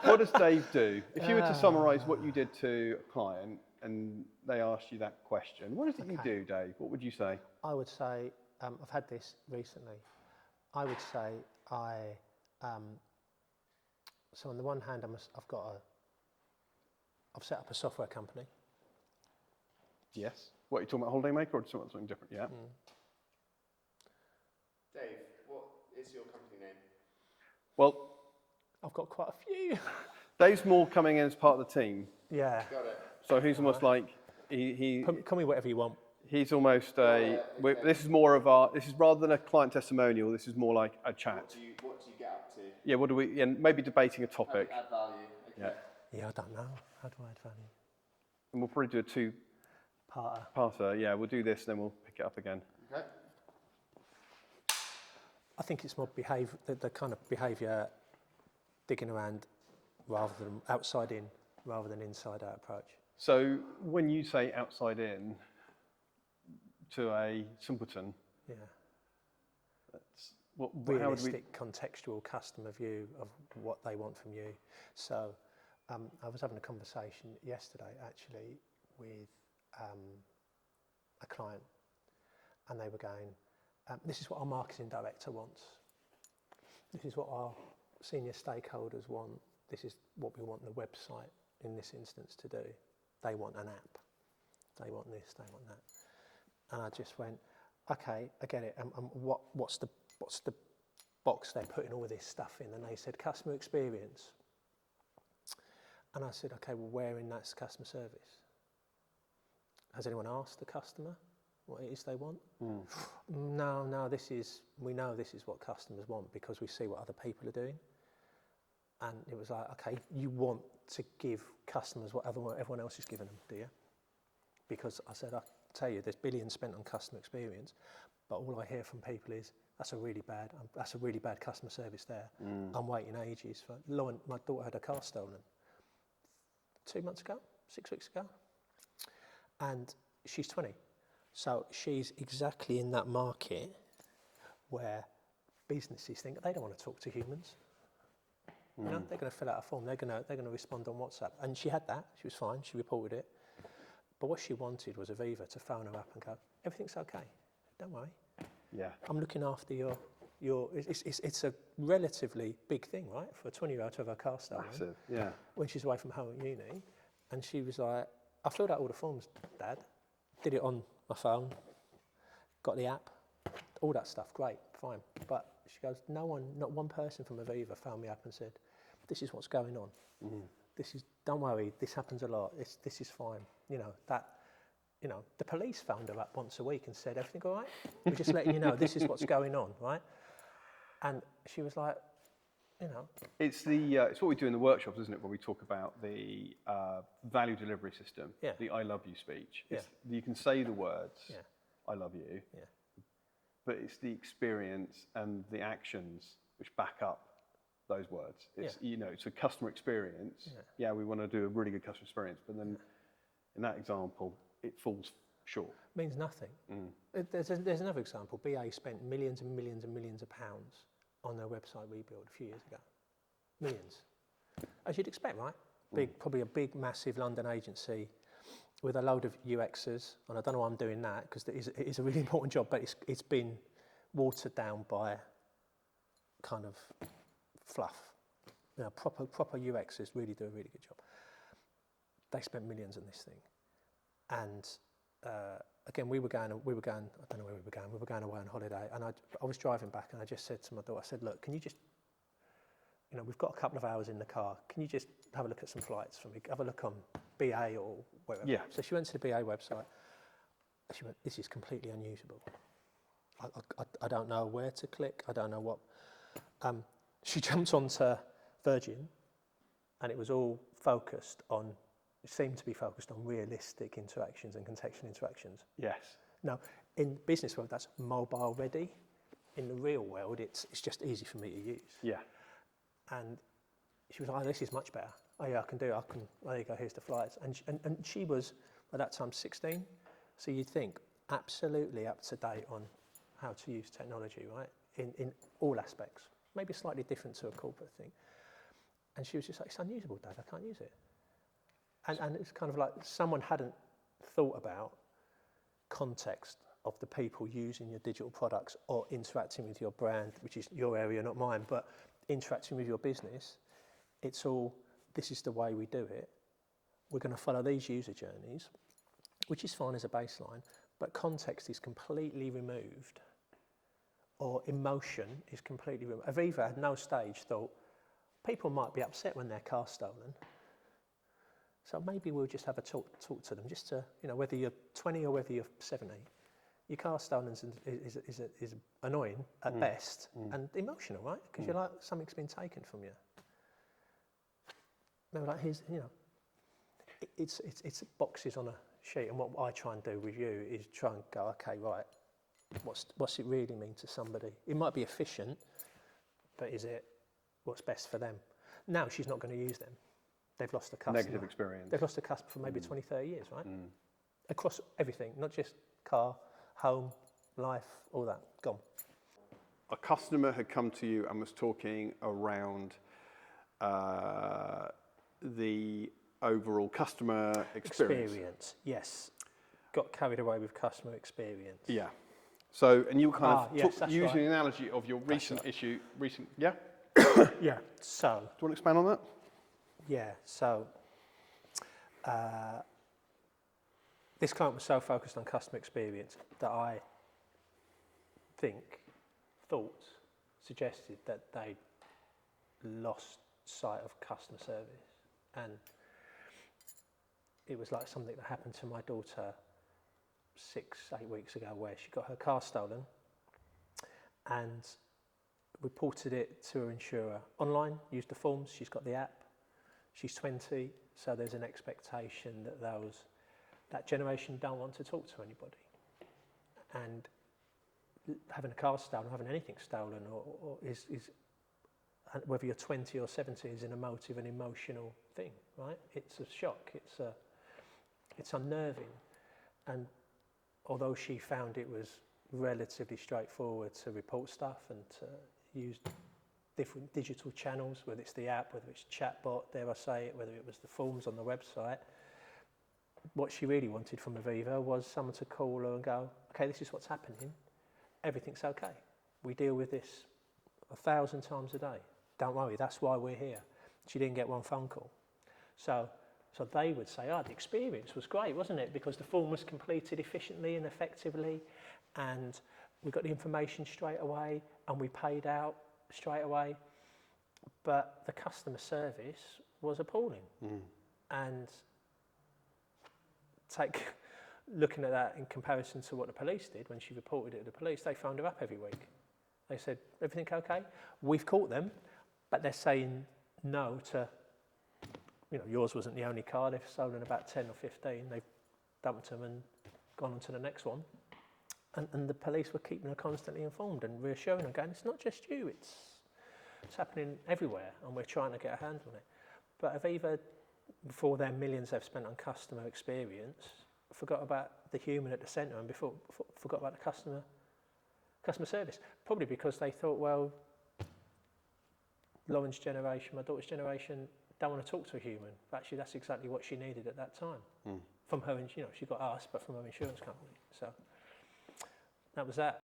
what does Dave do? If you were to summarise what you did to a client and they asked you that question, what is it you do, Dave? What would you say? I would say, I've had this recently. I would say so on the one hand, I've set up a software company. Yes. What, are you talking about Holidaymaker or something different? Yeah. Dave, what is your company name? Well, I've got quite a few. Dave's more coming in as part of the team. Yeah. Got it. So he's almost like, Call me whatever you want. he's almost this is rather than a client testimonial, this is more like a chat. What do you get up to? Yeah, what do we, and maybe debating a topic. Add value. Okay. Yeah, I don't know. How do I add value? And we'll probably do a two-parter. Yeah, we'll do this and then we'll pick it up again. Okay. I think it's more the kind of behaviour digging around rather than outside in, rather than inside out approach. So when you say outside in to a simpleton, Yeah. that's what Realistic, contextual customer view of what they want from you. So I was having a conversation yesterday actually with a client, and they were going, this is what our marketing director wants. This is what our senior stakeholders want. This is what we want the website in this instance to do. They want an app. They want this, they want that. And I just went, okay, I get it. What's the box they're putting all this stuff in? And they said, customer experience. And I said, okay, well, where in that's customer service? Has anyone asked the customer what it is they want? No, we know this is what customers want because we see what other people are doing. And it was like, okay, you want to give customers what everyone else is giving them, do you? Because I said, I tell you, there's billions spent on customer experience, but all I hear from people is, that's a really bad customer service there. I'm waiting ages for. Lauren, my daughter had her car stolen 2 months ago, 6 weeks ago, and she's 20. So she's exactly in that market where businesses think they don't want to talk to humans. You know, they're going to fill out a form. They're going to respond on WhatsApp. And she had that. She was fine. She reported it. But what she wanted was Aviva to phone her up and go, everything's okay. Don't worry. Yeah. I'm looking after your. It's a relatively big thing, right, for a 20-year-old to have her car stolen. Massive. Yeah. When she's away from home at uni, and she was like, I filled out all the forms, Dad. Did it on my phone. Got the app. All that stuff. Great. Fine. But she goes, not one person from Aviva phoned me up and said, this is what's going on. Don't worry, this happens a lot. This is fine. The police phoned her up once a week and said, everything all right? We're just letting you know, this is what's going on, right? And she was like, It's it's what we do in the workshops, isn't it, when we talk about the value delivery system, the I love you speech. You can say the words, I love you, but it's the experience and the actions which back up those words. It's it's a customer experience. Yeah, we want to do a really good customer experience, but then in that example, it falls short. Means nothing. There's another example. BA spent millions and millions and millions of pounds on their website rebuild a few years ago. Millions. As you'd expect, right? Probably a big, massive London agency with a load of UXers, and I don't know why I'm doing that because it is a really important job, but it's been watered down by kind of fluff. Proper UXers really do a really good job. They spent millions on this thing, and again, we were going. I don't know where we were going. We were going away on holiday, and I was driving back, and I just said to my daughter, I said, look, can you just, we've got a couple of hours in the car. Can you just have a look at some flights for me? Have a look on BA or wherever. Yeah. So she went to the BA website. She went, this is completely unusable. I don't know where to click. I don't know what. She jumped onto Virgin, and it was all focused on. It seemed to be focused on realistic interactions and contextual interactions. Yes. Now, in business world, that's mobile ready. In the real world, it's just easy for me to use. Yeah. And she was like, oh, this is much better. Oh yeah, I can do it. There you go, here's the flights. And she was, at that time, 16. So you'd think, absolutely up to date on how to use technology, right? In all aspects. Maybe slightly different to a corporate thing. And she was just like, it's unusable, Dad, I can't use it. And it's kind of like someone hadn't thought about context of the people using your digital products or interacting with your brand, which is your area, not mine, but interacting with your business. It's all, this is the way we do it. We're going to follow these user journeys, which is fine as a baseline, but context is completely removed, or emotion is completely removed. Aviva at no stage thought, people might be upset when their car's stolen. So maybe we'll just have a talk to them, just to, whether you're 20 or whether you're 70, your car's stolen is annoying at best and emotional, right? Because you're like, something's been taken from you. No, like here's, it's boxes on a sheet, and what I try and do with you is try and go, okay, right, what's it really mean to somebody? It might be efficient, but is it what's best for them? Now she's not going to use them. They've lost a customer. Negative experience. They've lost a customer for maybe 20, 30 years, right? Across everything, not just car, home, life, all that, gone. A customer had come to you and was talking around the overall customer experience. Yes. Got carried away with customer experience. Yeah. So, and you were kind of using right. the analogy of your recent issue, yeah? Yeah, so. Do you want to expand on that? Yeah, so this client was so focused on customer experience that I suggested that they lost sight of customer service. And it was like something that happened to my daughter 6-8 weeks ago, where she got her car stolen and reported it to her insurer online, used the forms, she's got the app. She's 20, so there's an expectation that that generation don't want to talk to anybody. And having a car stolen, having anything stolen, or is whether you're 20 or 70, is an emotive and emotional thing, right? It's a shock. It's unnerving. And although she found it was relatively straightforward to report stuff and to use different digital channels, whether it's the app, whether it's chatbot, dare I say it, whether it was the forms on the website, what she really wanted from Aviva was someone to call her and go, okay, this is what's happening. Everything's okay. We deal with this 1,000 times a day. Don't worry, that's why we're here. She didn't get one phone call. So they would say, the experience was great, wasn't it? Because the form was completed efficiently and effectively, and we got the information straight away, and we paid out straight away. But the customer service was appalling. And looking at that in comparison to what the police did when she reported it to the police, they phoned her up every week. They said, everything okay? We've caught them, but they're saying no to, yours wasn't the only car. They've stolen about 10 or 15. They've dumped them and gone on to the next one. And the police were keeping her constantly informed and reassuring her, going, it's not just you, it's happening everywhere, and we're trying to get a handle on it. But Aviva, for their millions they've spent on customer experience, forgot about the human at the centre and forgot about the customer service. Probably because they thought, well, Lauren's generation, my daughter's generation, don't want to talk to a human. But actually, that's exactly what she needed at that time. From her, she got us, but from her insurance company. So that was that.